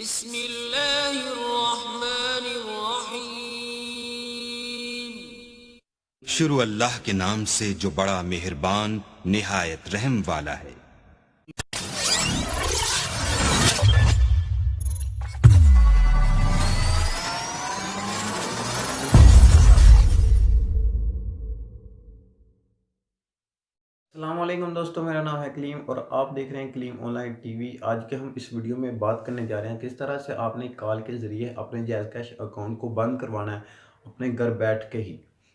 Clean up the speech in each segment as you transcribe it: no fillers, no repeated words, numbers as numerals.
बिस्मिल्लाहिर्रहमानिर्रहीम। शुरू अल्लाह के नाम से जो बड़ा मेहरबान निहायत रहम वाला है। अस्सलामुअलैकुम दोस्तों, मेरा नाम है कलीम और आप देख रहे हैं कलीम ऑनलाइन टीवी। आज के हम इस वीडियो में बात करने जा रहे हैं किस तरह से आपने कॉल के ज़रिए अपने जैज़ कैश अकाउंट को बंद करवाना है अपने घर बैठ के ही।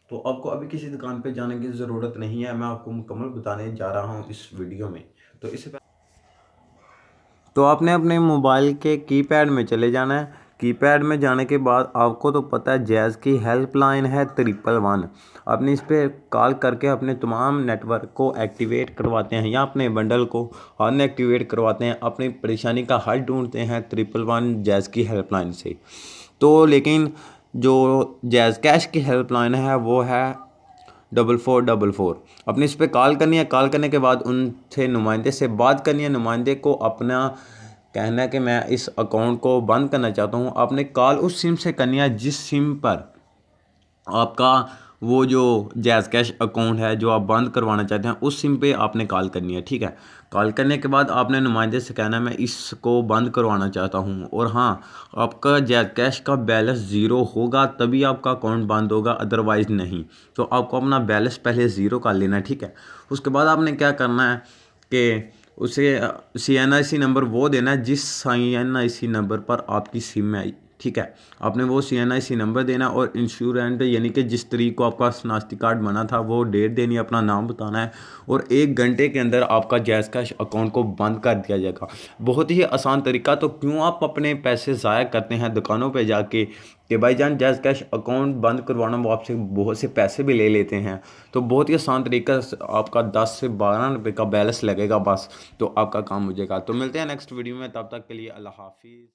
तो आपको अभी किसी दुकान पे जाने की ज़रूरत नहीं है, मैं आपको मुकम्मल बताने जा रहा हूँ इस वीडियो में। तो इससे तो आपने अपने मोबाइल के कीपैड में चले जाना है। कीपैड में जाने के बाद आपको तो पता है जैज़ की हेल्पलाइन है 111। आपने इस पर कॉल करके अपने तमाम नेटवर्क को एक्टिवेट करवाते हैं या अपने बंडल को अनएक्टिवेट करवाते हैं, अपनी परेशानी का हल ढूंढते हैं 111 जैज़ की हेल्पलाइन से। तो लेकिन जो जैज़ कैश की हेल्पलाइन है वो है 4444। अपने इस पर कॉल करनी है। कॉल करने के बाद उनसे नुमाइंदे से बात करनी है। नुमाइंदे को अपना कहना है कि मैं इस अकाउंट को बंद करना चाहता हूँ। आपने कॉल उस सिम से करनी है जिस सिम पर आपका वो जो जैज़ कैश अकाउंट है जो आप बंद करवाना चाहते हैं उस सिम पे आपने कॉल करनी है, ठीक है। कॉल करने के बाद आपने नुमाइंदे से कहना है मैं इसको बंद करवाना चाहता हूँ, और हाँ, आपका जैज़ कैश का बैलेंस ज़ीरो होगा तभी आपका अकाउंट बंद होगा, अदरवाइज़ नहीं। तो आपको अपना बैलेंस पहले ज़ीरो कर लेना है, ठीक है। उसके बाद आपने क्या करना है कि उसे CNIC नंबर वो देना है जिस CNIC नंबर पर आपकी सिम है, ठीक है। आपने वो CNIC नंबर देना और इंश्योरेंट यानी कि जिस तरीक को आपका शनाख्ती कार्ड बना था वो डेट देनी है, अपना नाम बताना है, और 1 घंटे के अंदर आपका जैज़ कैश अकाउंट को बंद कर दिया जाएगा। बहुत ही आसान तरीका। तो क्यों आप अपने पैसे ज़ाया करते हैं दुकानों पे जाके कि भाईजान जैज़ कैश अकाउंट बंद करवाना, वो आपसे बहुत से पैसे भी ले लेते हैं। तो बहुत ही आसान तरीका, आपका 10 से 12 रुपये का बैलेंस लगेगा बस, तो आपका काम हो जाएगा। तो मिलते हैं नेक्स्ट वीडियो में, तब तक के लिए अल्लाह हाफिज़।